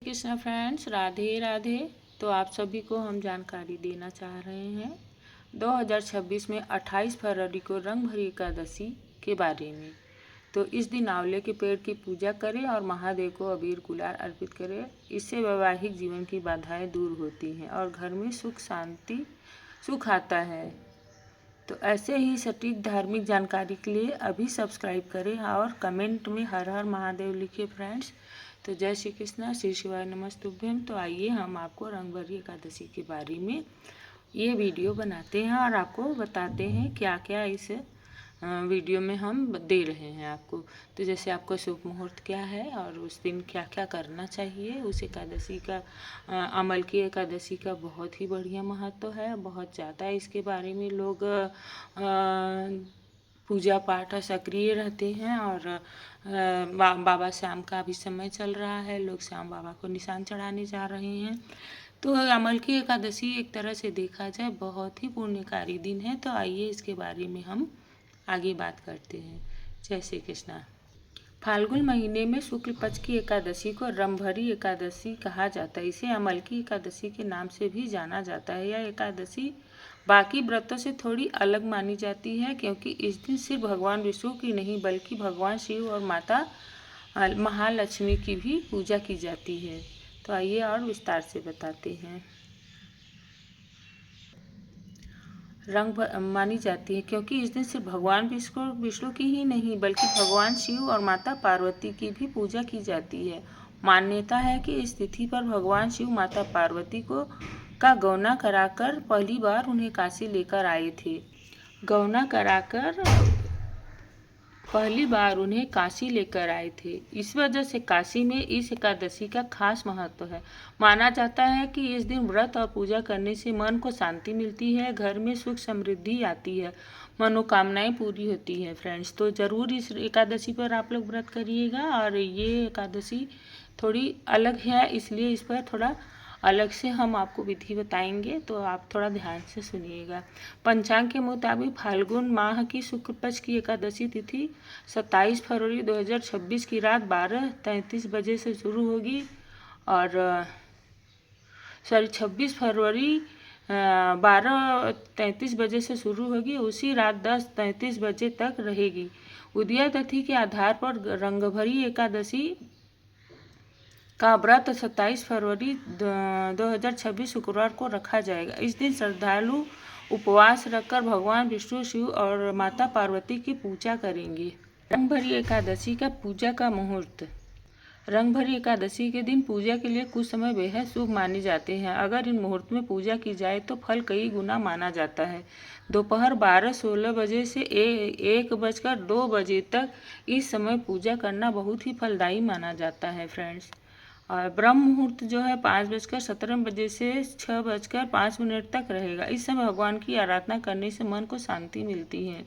Krishna friends, Radhe Radhe. तो आप सभी को हम जानकारी देना चाह रहे हैं 2026 में 28 फरवरी को रंग भरी एकादशी के बारे में। तो इस दिन आंवले के पेड़ की पूजा करें और महादेव को अबीर गुलाल अर्पित करें। इससे वैवाहिक जीवन की बाधाएं दूर होती हैं और घर में सुख आता है। तो ऐसे ही सटीक धार्मिक जानकारी के लिए अभी सब्सक्राइब करें और कमेंट में हर हर महादेव लिखिए फ्रेंड्स। तो जय श्री कृष्णा, श्री शिवाय नमस्तुभ्यम। तो आइए हम आपको रंग भरी एकादशी के बारे में ये वीडियो बनाते हैं और आपको बताते हैं क्या क्या इस वीडियो में हम दे रहे हैं आपको। तो जैसे आपको शुभ मुहूर्त क्या है और उस दिन क्या क्या करना चाहिए। उस एकादशी का अमल की एकादशी का बहुत ही बढ़िया महत्व है। बहुत ज़्यादा इसके बारे में लोग पूजा पाठ सक्रिय रहते हैं और बाबा श्याम का भी समय चल रहा है। लोग श्याम बाबा को निशान चढ़ाने जा रहे हैं। तो अमल की एकादशी एक तरह से देखा जाए बहुत ही पुण्यकारी दिन है। तो आइए इसके बारे में हम आगे बात करते हैं। जय श्री कृष्णा। फाल्गुन महीने में शुक्ल पक्ष की एकादशी को रंभरी एकादशी कहा जाता है। इसे अमल की एकादशी के नाम से भी जाना जाता है। यह एकादशी बाकी व्रतों से थोड़ी अलग मानी जाती है क्योंकि इस दिन सिर्फ भगवान विष्णु की नहीं बल्कि भगवान शिव और माता महालक्ष्मी की भी पूजा की जाती है। तो आइए और विस्तार से बताते हैं। रंग मानी जाती है क्योंकि इस दिन सिर्फ भगवान विष्णु की ही नहीं बल्कि भगवान शिव और माता पार्वती की भी पूजा की जाती है। मान्यता है कि इस तिथि पर भगवान शिव माता पार्वती का गौना कराकर पहली बार उन्हें काशी लेकर आए थे। इस वजह से काशी में इस एकादशी का खास महत्व है। माना जाता है कि इस दिन व्रत और पूजा करने से मन को शांति मिलती है, घर में सुख समृद्धि आती है, मनोकामनाएं पूरी होती है फ्रेंड्स। तो ज़रूर इस एकादशी पर आप लोग व्रत करिएगा। और ये एकादशी थोड़ी अलग है इसलिए इस पर थोड़ा अलग से हम आपको विधि बताएंगे, तो आप थोड़ा ध्यान से सुनिएगा। पंचांग के मुताबिक फाल्गुन माह की शुक्ल पक्ष की एकादशी तिथि 27 फरवरी 2026 की रात 12:33 बजे से शुरू होगी और 26 फरवरी 12:33 बजे से शुरू होगी, उसी रात 10:33 बजे तक रहेगी। उदय तिथि के आधार पर रंगभरी एकादशी का व्रत 27 फरवरी 2026 शुक्रवार को रखा जाएगा। इस दिन श्रद्धालु उपवास रखकर भगवान विष्णु, शिव और माता पार्वती की पूजा करेंगे। रंगभरी एकादशी का पूजा का मुहूर्त। रंगभरी एकादशी के दिन पूजा के लिए कुछ समय बेहद शुभ माने जाते हैं। अगर इन मुहूर्त में पूजा की जाए तो फल कई गुना माना जाता है। दोपहर 12:16 बजे से 1:02 बजे तक इस समय पूजा करना बहुत ही फलदायी माना जाता है फ्रेंड्स। और ब्रह्म मुहूर्त जो है 5:17 बजे से 6:05 तक रहेगा। इस समय भगवान की आराधना करने से मन को शांति मिलती है।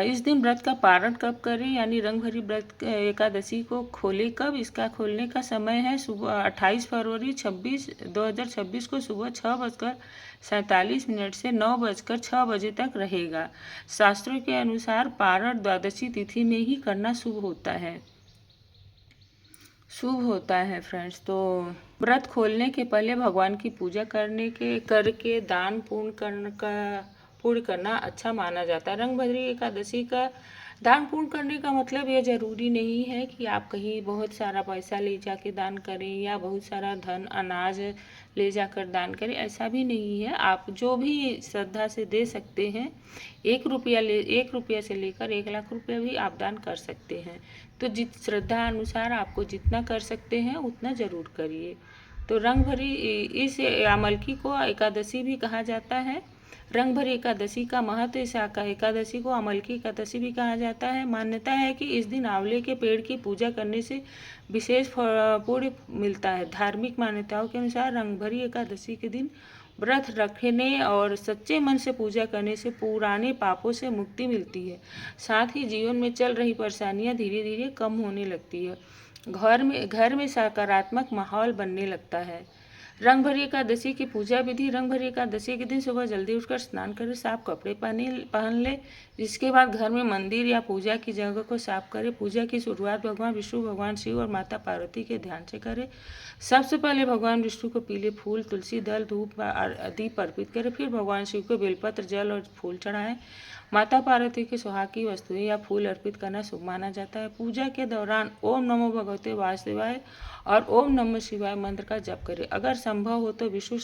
इस दिन व्रत का पारण कब करें, यानी रंग भरी व्रत एकादशी को खोले कब। इसका खोलने का समय है सुबह 28 फरवरी 2026 को सुबह 6:47 से 9:06 बजे तक रहेगा। शास्त्रों के अनुसार पारण द्वादशी तिथि में ही करना शुभ होता है फ्रेंड्स। तो व्रत खोलने के पहले भगवान की पूजा करके दान पूर्ण करना अच्छा माना जाता है। रंगभरी एकादशी का दान पूर्ण करने का मतलब ये जरूरी नहीं है कि आप कहीं बहुत सारा पैसा ले जाके दान करें या बहुत सारा धन अनाज ले जाकर दान करें, ऐसा भी नहीं है। आप जो भी श्रद्धा से दे सकते हैं, 1 रुपया से लेकर 1 लाख रुपया भी आप दान कर सकते हैं। तो श्रद्धा अनुसार आपको जितना कर सकते हैं उतना ज़रूर करिए। तो रंग भरी इस अमलकी को एकादशी भी कहा जाता है। रंग भरी एकादशी का महत्व। इस एकादशी को अमलकी एकादशी भी कहा जाता है। मान्यता है कि इस दिन आंवले के पेड़ की पूजा करने से विशेष पुण्य मिलता है। धार्मिक मान्यताओं के अनुसार रंग भरी एकादशी के दिन व्रत रखने और सच्चे मन से पूजा करने से पुराने पापों से मुक्ति मिलती है। साथ ही जीवन में चल रही परेशानियां धीरे धीरे कम होने लगती है। घर में सकारात्मक माहौल बनने लगता है। रंगभरी एकादशी की पूजा विधि। रंगभरी एकादशी के दिन सुबह जल्दी उठकर स्नान करें, साफ कपड़े पहन ले। इसके बाद घर में मंदिर या पूजा की जगह को साफ करें। पूजा की शुरुआत भगवान विष्णु, भगवान शिव और माता पार्वती के ध्यान से करें। सबसे पहले भगवान विष्णु को पीले फूल, तुलसी दल, धूप दीप अर्पित करें। फिर भगवान शिव को बेलपत्र, जल और फूल चढ़ाएं। माता पार्वती के सुहाग की वस्तुएं या फूल अर्पित करना शुभ माना जाता है। पूजा के दौरान ओम नमो भगवते वासुदेवाय और ओम नमः शिवाय मंत्र का जप करें। अगर संभव हो तो विष्णु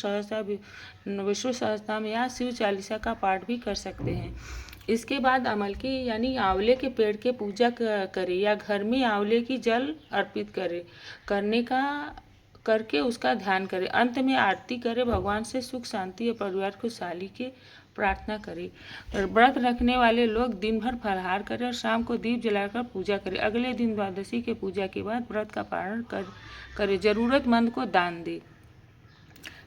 सहस्त्रनाम या शिव चालीसा का पाठ भी कर सकते हैं। इसके बाद अमल की यानी आंवले के पेड़ के पूजा करें या घर में आंवले की जल अर्पित करके उसका ध्यान करें। अंत में आरती करें, भगवान से सुख शांति और परिवार खुशहाली के प्रार्थना करें। व्रत रखने वाले लोग दिन भर फलाहार करें और शाम को दीप जलाकर पूजा करें। अगले दिन द्वादशी के पूजा के बाद व्रत का पालन करें। जरूरतमंद को दान दें।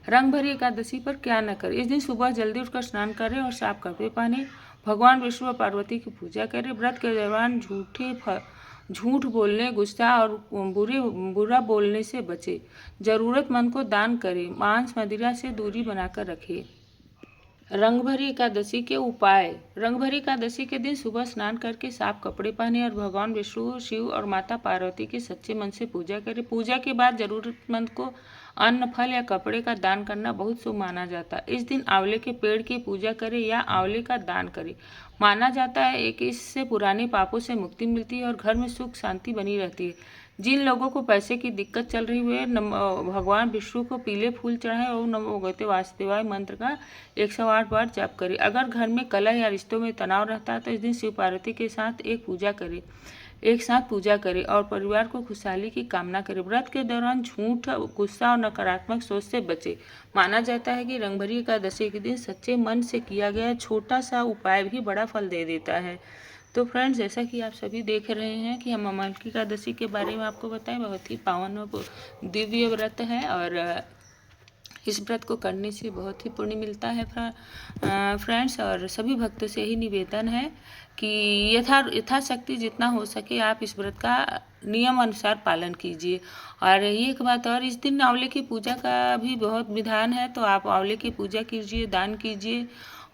रंगभरी एकादशी पर क्या न करें। इस दिन सुबह जल्दी उठकर स्नान करें और साफ कपड़े पहने। भगवान विष्णु और पार्वती की पूजा करें। व्रत के दौरान झूठ बोलने, गुस्सा और बुरा बोलने से बचें। जरूरतमंद को दान करें। मांस मदिरा से दूरी बनाकर रखें। रंगभरी एकादशी के उपाय। रंगभरी एकादशी के दिन सुबह स्नान करके साफ कपड़े पहने और भगवान विष्णु, शिव और माता पार्वती की सच्चे मन से पूजा करें। पूजा के बाद जरूरतमंद को अन्न, फल या कपड़े का दान करना बहुत शुभ माना जाता है। इस दिन आंवले के पेड़ की पूजा करें या आंवले का दान करें। माना जाता है कि इससे पुराने पापों से मुक्ति मिलती है और घर में सुख शांति बनी रहती है। जिन लोगों को पैसे की दिक्कत चल रही है भगवान विष्णु को पीले फूल चढ़ाएं और नमो भगवते वासुदेवाय मंत्र का 108 बार जाप करें। अगर घर में कलह या रिश्तों में तनाव रहता है तो इस दिन शिव पार्वती के साथ एक साथ पूजा करें और परिवार को खुशहाली की कामना करें। व्रत के दौरान झूठ, गुस्सा और नकारात्मक सोच से बचें। माना जाता है कि रंगभरी एकादशी के दिन सच्चे मन से किया गया छोटा सा उपाय भी बड़ा फल दे देता है। तो फ्रेंड्स, जैसा कि आप सभी देख रहे हैं कि हम अमल की एकादशी के बारे में आपको बताएं, बहुत ही पावन और दिव्य व्रत है और इस व्रत को करने से बहुत ही पुण्य मिलता है फ्रेंड्स। और सभी भक्तों से यही निवेदन है कि यथाशक्ति जितना हो सके आप इस व्रत का नियम अनुसार पालन कीजिए। और ये एक बात और, इस दिन आंवले की पूजा का भी बहुत विधान है, तो आप आंवले की पूजा कीजिए, दान कीजिए।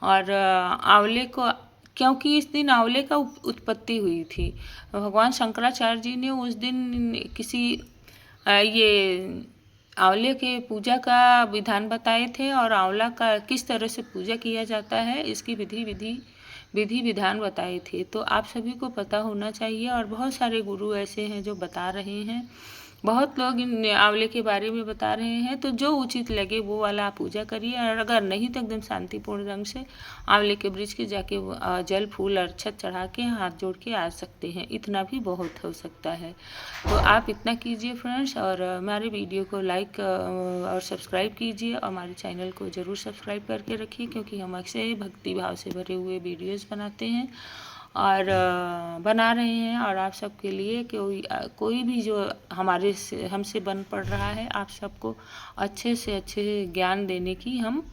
और आंवले को, क्योंकि इस दिन आंवले का उत्पत्ति हुई थी, भगवान शंकराचार्य जी ने उस दिन ये आंवले के पूजा का विधान बताए थे और आंवला का किस तरह से पूजा किया जाता है इसकी विधि विधान बताए थे। तो आप सभी को पता होना चाहिए और बहुत सारे गुरु ऐसे हैं जो बता रहे हैं, बहुत लोग इन आंवले के बारे में बता रहे हैं। तो जो उचित लगे वो वाला आप पूजा करिए और अगर नहीं तो एकदम शांतिपूर्ण ढंग से आंवले के वृक्ष के जाके जल, फूल और अक्षत चढ़ा के हाथ जोड़ के आ सकते हैं। इतना भी बहुत हो सकता है। तो आप इतना कीजिए फ्रेंड्स और हमारे वीडियो को लाइक और सब्सक्राइब कीजिए और हमारे चैनल को ज़रूर सब्सक्राइब करके रखिए, क्योंकि हम अक्सर भक्ति भाव से भरे हुए वीडियोज़ बनाते हैं और बना रहे हैं। और आप सबके लिए कोई भी जो हमसे बन पड़ रहा है, आप सबको अच्छे से अच्छे ज्ञान देने की हम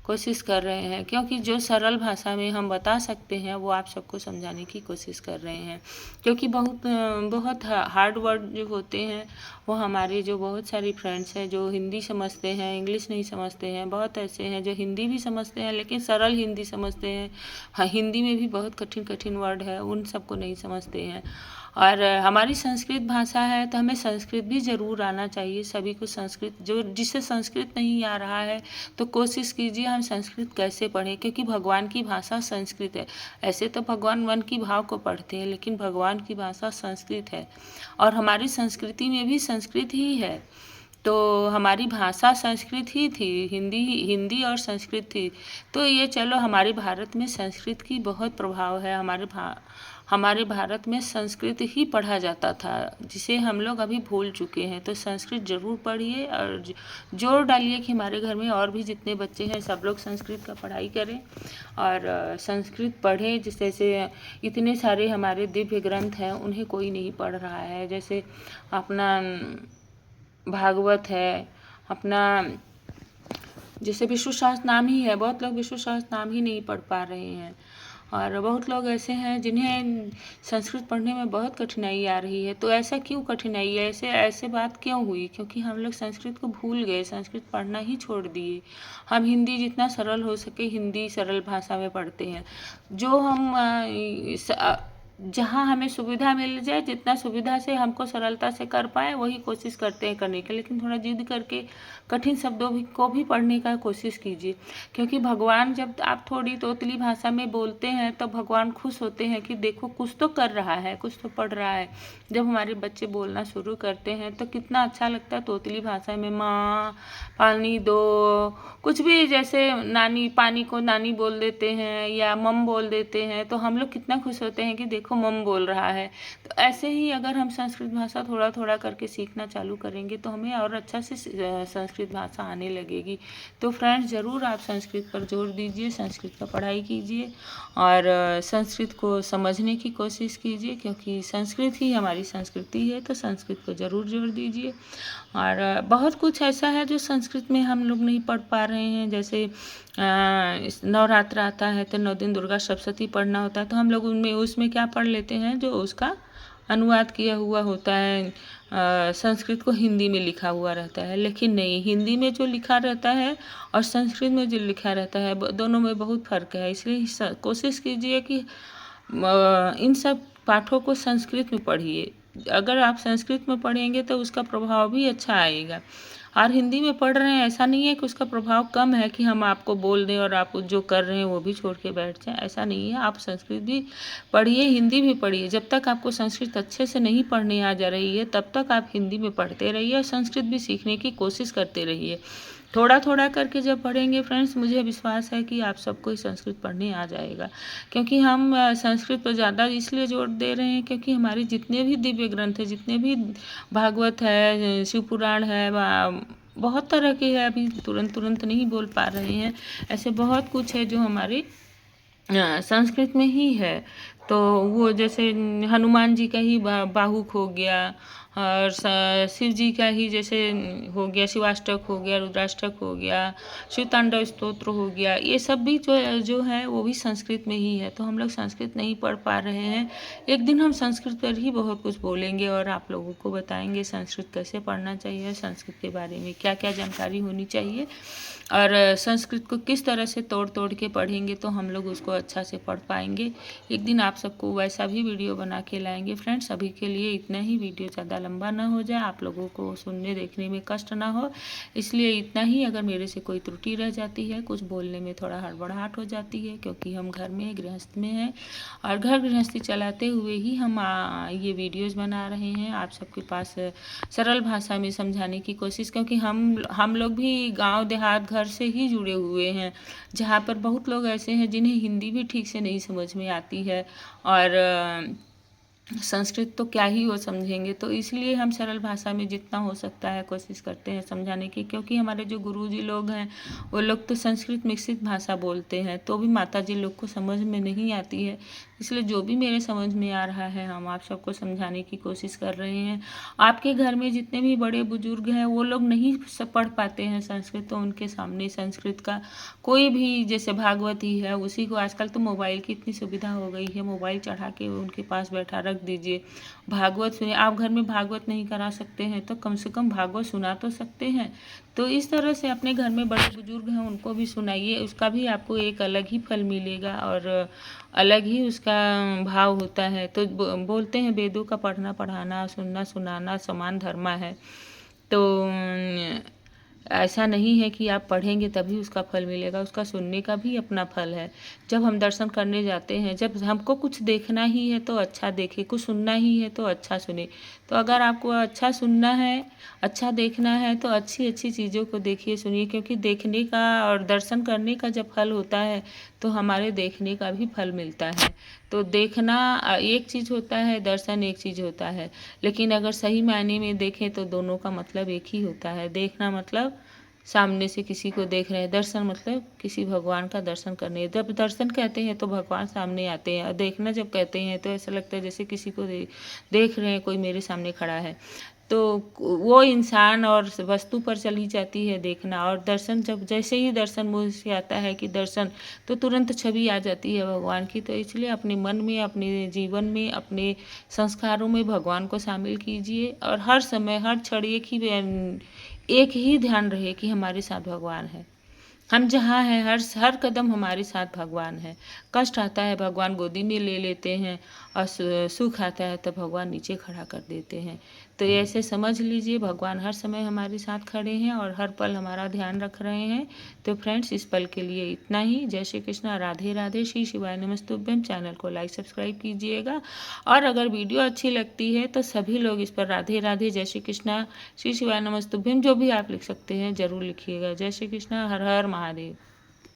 कोशिश कर रहे हैं, क्योंकि जो सरल भाषा में हम बता सकते हैं वो आप सबको समझाने की कोशिश कर रहे हैं। क्योंकि बहुत हार्ड वर्ड जो होते हैं वो हमारे जो बहुत सारी फ्रेंड्स हैं जो हिंदी समझते हैं, इंग्लिश नहीं समझते हैं, बहुत ऐसे हैं जो हिंदी भी समझते हैं लेकिन सरल हिंदी समझते हैं। हाँ, हिंदी में भी बहुत कठिन कठिन वर्ड है, उन सबको नहीं समझते हैं। और हमारी संस्कृत भाषा है तो हमें संस्कृत भी ज़रूर आना चाहिए। सभी को संस्कृत, जिसे संस्कृत नहीं आ रहा है तो कोशिश कीजिए हम संस्कृत कैसे पढ़ें, क्योंकि भगवान की भाषा संस्कृत है। ऐसे तो भगवान मन की भाव को पढ़ते हैं, लेकिन भगवान की भाषा संस्कृत है और हमारी संस्कृति में भी संस्कृत ही है। तो हमारी भाषा संस्कृत ही थी, हिंदी और संस्कृत थी। तो ये चलो, हमारे भारत में संस्कृत की बहुत प्रभाव है। हमारे भारत में संस्कृत ही पढ़ा जाता था, जिसे हम लोग अभी भूल चुके हैं। तो संस्कृत ज़रूर पढ़िए और जोर डालिए कि हमारे घर में और भी जितने बच्चे हैं सब लोग संस्कृत का पढ़ाई करें और संस्कृत पढ़ें। जैसे इतने सारे हमारे दिव्य ग्रंथ हैं, उन्हें कोई नहीं पढ़ रहा है। जैसे अपना भागवत है, अपना जैसे विष्णु सहस्त्रनाम ही है, बहुत लोग विष्णु सहस्त्रनाम ही नहीं पढ़ पा रहे हैं। और बहुत लोग ऐसे हैं जिन्हें संस्कृत पढ़ने में बहुत कठिनाई आ रही है। तो ऐसा क्यों कठिनाई है, ऐसे ऐसे बात क्यों हुई? क्योंकि हम लोग संस्कृत को भूल गए, संस्कृत पढ़ना ही छोड़ दिए। हम हिंदी जितना सरल हो सके हिंदी सरल भाषा में पढ़ते हैं। जो हम जहाँ हमें सुविधा मिल जाए, जितना सुविधा से हमको सरलता से कर पाए वही कोशिश करते हैं करने की। लेकिन थोड़ा जिद करके कठिन शब्दों को भी पढ़ने का कोशिश कीजिए, क्योंकि भगवान जब आप थोड़ी तोतली भाषा में बोलते हैं तो भगवान खुश होते हैं कि देखो कुछ तो कर रहा है, कुछ तो पढ़ रहा है। जब हमारे बच्चे बोलना शुरू करते हैं तो कितना अच्छा लगता है तोतली भाषा में, माँ पानी दो, कुछ भी, जैसे नानी, पानी को नानी बोल देते हैं या मम बोल देते हैं तो हम लोग कितना खुश होते हैं कि देखो मम बोल रहा है। तो ऐसे ही अगर हम संस्कृत भाषा थोड़ा थोड़ा करके सीखना चालू करेंगे तो हमें और अच्छा से संस्कृत भाषा आने लगेगी। तो फ्रेंड्स, ज़रूर आप संस्कृत पर जोर दीजिए, संस्कृत का पढ़ाई कीजिए और संस्कृत को समझने की कोशिश कीजिए, क्योंकि संस्कृत ही हमारी संस्कृति है। तो संस्कृत को ज़रूर जोर दीजिए। और बहुत कुछ ऐसा है जो संस्कृत में हम लोग नहीं पढ़ पा रहे हैं, जैसे नवरात्र आता है तो 9 दिन दुर्गा सप्तशती पढ़ना होता है, तो हम लोग उनमें उसमें क्या पढ़ लेते हैं, जो उसका अनुवाद किया हुआ होता है, संस्कृत को हिंदी में लिखा हुआ रहता है। लेकिन नहीं, हिंदी में जो लिखा रहता है और संस्कृत में जो लिखा रहता है दोनों में बहुत फ़र्क है। इसलिए कोशिश कीजिए कि इन सब पाठों को संस्कृत में पढ़िए। अगर आप संस्कृत में पढ़ेंगे तो उसका प्रभाव भी अच्छा आएगा। और हिंदी में पढ़ रहे हैं, ऐसा नहीं है कि उसका प्रभाव कम है कि हम आपको बोल दें और आप जो कर रहे हैं वो भी छोड़ के बैठ जाएं, ऐसा नहीं है। आप संस्कृत भी पढ़िए, हिंदी भी पढ़िए। जब तक आपको संस्कृत अच्छे से नहीं पढ़ने आ जा रही है तब तक आप हिंदी में पढ़ते रहिए और संस्कृत भी सीखने की कोशिश करते रहिए। थोड़ा थोड़ा करके जब पढ़ेंगे फ्रेंड्स, मुझे विश्वास है कि आप सबको संस्कृत पढ़ने आ जाएगा। क्योंकि हम संस्कृत पर ज़्यादा इसलिए जोर दे रहे हैं क्योंकि हमारे जितने भी दिव्य ग्रंथ हैं, जितने भी भागवत है, शिव पुराण है, बहुत तरह के है, अभी तुरंत नहीं बोल पा रहे हैं, ऐसे बहुत कुछ है जो हमारे संस्कृत में ही है। तो वो जैसे हनुमान जी का ही बाहुक हो गया और शिव जी का ही जैसे हो गया शिवाष्टक हो गया, रुद्राष्टक हो गया, शिव तांडव स्तोत्र हो गया, ये सब भी जो है वो भी संस्कृत में ही है। तो हम लोग संस्कृत नहीं पढ़ पा रहे हैं। एक दिन हम संस्कृत पर ही बहुत कुछ बोलेंगे और आप लोगों को बताएंगे संस्कृत कैसे पढ़ना चाहिए, संस्कृत के बारे में क्या क्या जानकारी होनी चाहिए और संस्कृत को किस तरह से तोड़ तोड़ के पढ़ेंगे तो हम लोग उसको अच्छा से पढ़ पाएंगे। एक दिन आप सबको वैसा भी वीडियो बना के लाएंगे फ्रेंड्स। अभी के लिए इतना ही, वीडियो ज़्यादा लंबा ना हो जाए, आप लोगों को सुनने देखने में कष्ट ना हो, इसलिए इतना ही। अगर मेरे से कोई त्रुटि रह जाती है, कुछ बोलने में थोड़ा हड़बड़ाहट हो जाती है, क्योंकि हम घर में गृहस्थ में हैं और घर गृहस्थी चलाते हुए ही हम ये वीडियोज़ बना रहे हैं आप सबके पास सरल भाषा में समझाने की कोशिश। क्योंकि हम लोग भी गांव देहात घर से ही जुड़े हुए हैं, जहाँ पर बहुत लोग ऐसे हैं जिन्हें हिंदी भी ठीक से नहीं समझ में आती है और संस्कृत तो क्या ही वो समझेंगे। तो इसलिए हम सरल भाषा में जितना हो सकता है कोशिश करते हैं समझाने की, क्योंकि हमारे जो गुरुजी लोग हैं वो लोग तो संस्कृत मिश्रित भाषा बोलते हैं, तो भी माता जी लोग को समझ में नहीं आती है। इसलिए जो भी मेरे समझ में आ रहा है हम आप सबको समझाने की कोशिश कर रहे हैं। आपके घर में जितने भी बड़े बुजुर्ग हैं वो लोग नहीं पढ़ पाते हैं संस्कृत, तो उनके सामने संस्कृत का कोई भी, जैसे भागवत ही है, उसी को, आजकल तो मोबाइल की इतनी सुविधा हो गई है, मोबाइल चढ़ा के उनके पास बैठा रख दीजिए, भागवत सुनिए। आप घर में भागवत नहीं करा सकते हैं तो कम से कम भागवत सुना तो सकते हैं। तो इस तरह से अपने घर में बड़े बुजुर्ग हैं उनको भी सुनाइए, उसका भी आपको एक अलग ही फल मिलेगा और अलग ही उसका भाव होता है। तो बोलते हैं वेदों का पढ़ना पढ़ाना सुनना सुनाना समान धर्म है। तो ऐसा नहीं है कि आप पढ़ेंगे तभी उसका फल मिलेगा, उसका सुनने का भी अपना फल है। जब हम दर्शन करने जाते हैं, जब हमको कुछ देखना ही है तो अच्छा देखें, कुछ सुनना ही है तो अच्छा सुने। तो अगर आपको अच्छा सुनना है, अच्छा देखना है तो अच्छी अच्छी चीज़ों को देखिए सुनिए, क्योंकि देखने का और दर्शन करने का जब फल होता है तो हमारे देखने का भी फल मिलता है। तो देखना एक चीज़ होता है, दर्शन एक चीज़ होता है, लेकिन अगर सही मायने में देखें तो दोनों का मतलब एक ही होता है। देखना मतलब सामने से किसी को देख रहे हैं, दर्शन मतलब किसी भगवान का दर्शन करने। जब दर्शन कहते हैं तो भगवान सामने आते हैं, और देखना जब कहते हैं तो ऐसा लगता है जैसे किसी को देख रहे हैं, कोई मेरे सामने खड़ा है। तो वो इंसान और वस्तु पर चली जाती है देखना, और दर्शन जब जैसे ही दर्शन मुँह से आता है कि दर्शन, तो तुरंत छवि आ जाती है भगवान की। तो इसलिए अपने मन में, अपने जीवन में, अपने संस्कारों में भगवान को शामिल कीजिए, और हर समय हर क्षण एक ही ध्यान रहे कि हमारे साथ भगवान है। हम जहाँ हैं हर हर कदम हमारे साथ भगवान है। कष्ट आता है भगवान गोदी में ले लेते हैं, और सुख आता है तो भगवान नीचे खड़ा कर देते हैं। तो ऐसे समझ लीजिए भगवान हर समय हमारे साथ खड़े हैं और हर पल हमारा ध्यान रख रहे हैं। तो फ्रेंड्स, इस पल के लिए इतना ही। जय श्री कृष्णा, राधे राधे, श्री शिवाय नमस्तुभ्यम। चैनल को लाइक सब्सक्राइब कीजिएगा, और अगर वीडियो अच्छी लगती है तो सभी लोग इस पर राधे राधे, जय श्री कृष्णा, श्री शिवाय नमस्तुभ्यम जो भी आप लिख सकते हैं ज़रूर लिखिएगा। जय श्री कृष्णा, हर हर महादेव।